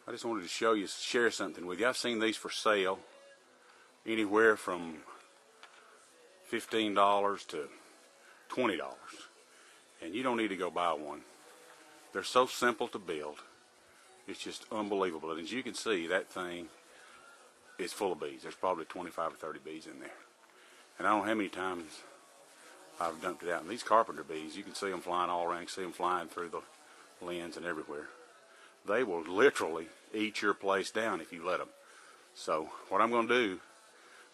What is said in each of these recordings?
I just wanted to share something with you. I've seen these for sale anywhere from $15 to $20, and you don't need to go buy one. They're so simple to build. It's just unbelievable. And as you can see, that thing is full of bees. There's probably 25 or 30 bees in there. And I don't know how many times I've dumped it out. And these Carpenter bees, you can see them flying all around. You can see them flying through the lens and everywhere. They will literally eat your place down if you let them. So what I'm going to do,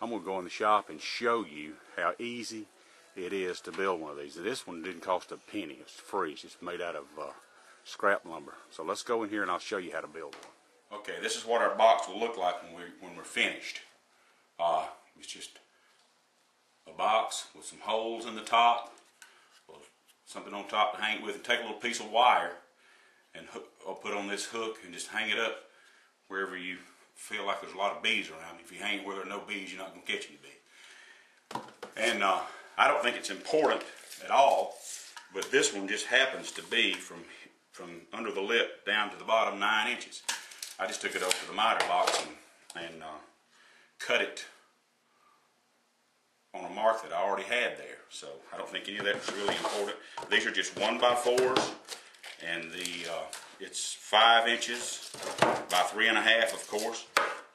I'm going to go in the shop and show you how easy it is to build one of these. This one didn't cost a penny. It's free. It's just made out of scrap lumber. So let's go in here and I'll show you how to build one. Okay, this is what our box will look like when we're finished. It's just a box with some holes in the top, something on top to hang it with, and take a little piece of wire and I'll put on this hook and just hang it up wherever you feel like there's a lot of bees around. If you hang it where there are no bees, you're not going to catch any bees. And I don't think it's important at all, but this one just happens to be from under the lip down to the bottom 9 inches. I just took it over to the miter box and cut it on a mark that I already had there. So I don't think any of that was really important. These are just 1x4s, and it's 5 inches by 3.5, of course,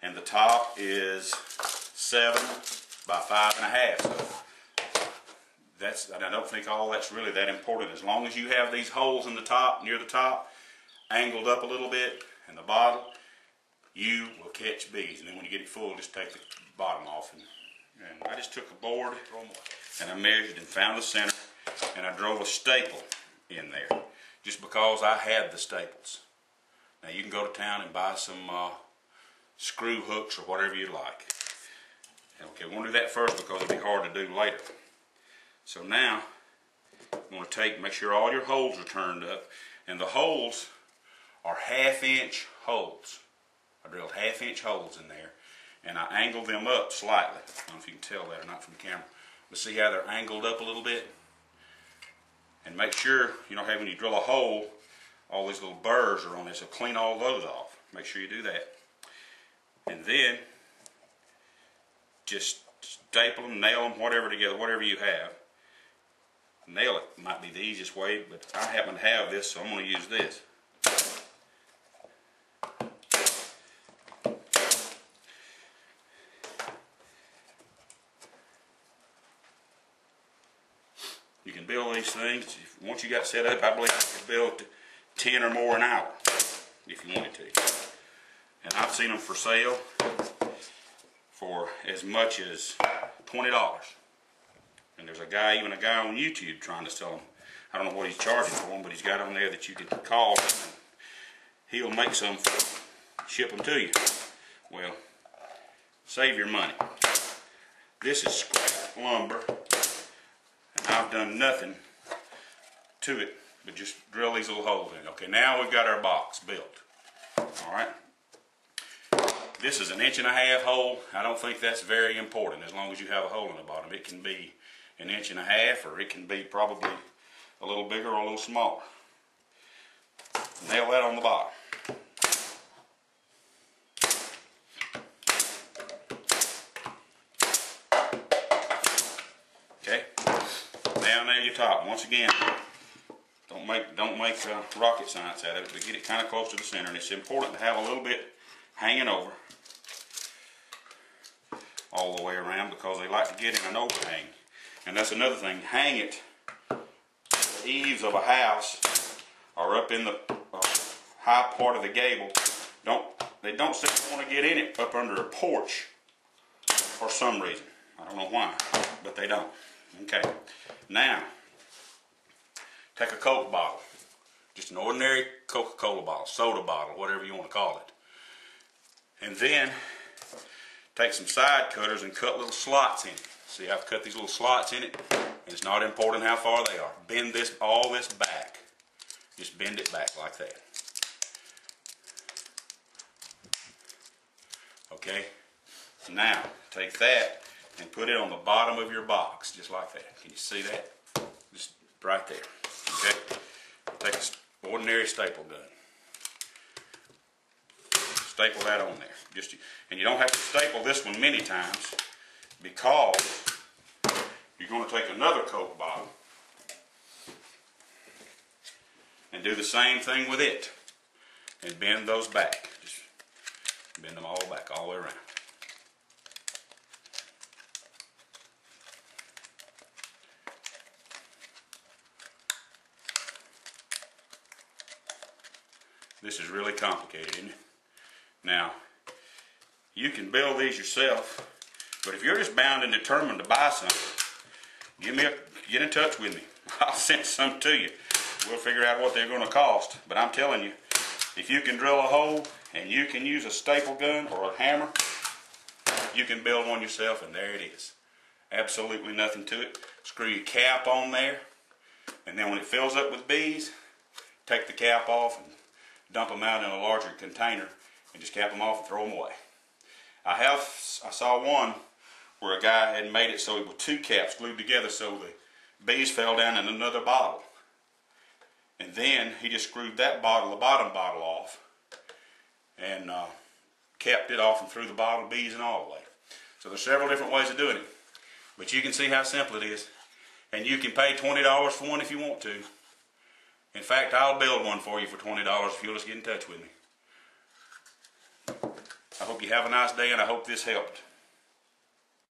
and the top is 7 by 5.5. So I don't think all that's really that important. As long as you have these holes in the top, near the top, angled up a little bit, and the bottom, you will catch bees. And then when you get it full, just take the bottom off. And I just took a board and I measured and found the center, and I drove a staple in there just because I had the staples. Now you can go to town and buy some screw hooks or whatever you like. Okay, we're going to do that first because it'll be hard to do later. So now I'm going to make sure all your holes are turned up, and the holes are 1/2 inch holes. I drilled 1/2 inch holes in there, and I angled them up slightly. I don't know if you can tell that or not from the camera, but see how they're angled up a little bit? And make sure, you know how when you drill a hole, all these little burrs are on there, so clean all those off. Make sure you do that. And then just staple them, nail them, whatever together, whatever you have. Nail it might be the easiest way, but I happen to have this, so I'm going to use this. You can build these things, once you got set up, I believe you can build 10 or more an hour if you wanted to. And I've seen them for sale for as much as $20. And there's even a guy on YouTube trying to sell them. I don't know what he's charging for them, but he's got on there that you can call him and he'll make some, ship them to you. Well, save your money. This is scrap lumber, and I've done nothing to it but just drill these little holes in. Okay, now we've got our box built. Alright. This is 1.5 inch hole. I don't think that's very important as long as you have a hole in the bottom. It can be 1.5 inches, or it can be probably a little bigger or a little smaller. Nail that on the bottom. Okay. Now nail your top. Once again, don't make rocket science out of it, but get it kind of close to the center. And it's important to have a little bit hanging over all the way around because they like to get in an overhang. And that's another thing. Hang it the eaves of a house or up in the high part of the gable. They don't seem to want to get in it up under a porch for some reason. I don't know why, but they don't. Okay. Now, take a Coke bottle. Just an ordinary Coca-Cola bottle, soda bottle, whatever you want to call it. And then take some side cutters and cut little slots in it. See, I've cut these little slots in it, and it's not important how far they are. Bend all this back. Just bend it back like that. Okay? Now, take that and put it on the bottom of your box, just like that. Can you see that? Just right there. Okay? Take an ordinary staple gun. staple that on there. And you don't have to staple this one many times, because you're going to take another Coke bottle and do the same thing with it and bend those back. Just bend them all back, all the way around. This is really complicated, isn't it? Now, you can build these yourself, but if you're just bound and determined to buy something, get in touch with me. I'll send some to you. We'll figure out what they're going to cost. But I'm telling you, if you can drill a hole and you can use a staple gun or a hammer, you can build one yourself, and there it is. Absolutely nothing to it. Screw your cap on there, and then when it fills up with bees, take the cap off and dump them out in a larger container and just cap them off and throw them away. I saw one where a guy had made it so it was two caps glued together so the bees fell down in another bottle. And then he just screwed that bottle, the bottom bottle, off and capped it off and threw the bottle, bees and all away. So there's several different ways of doing it. But you can see how simple it is. And you can pay $20 for one if you want to. In fact, I'll build one for you for $20 if you'll just get in touch with me. I hope you have a nice day, and I hope this helped.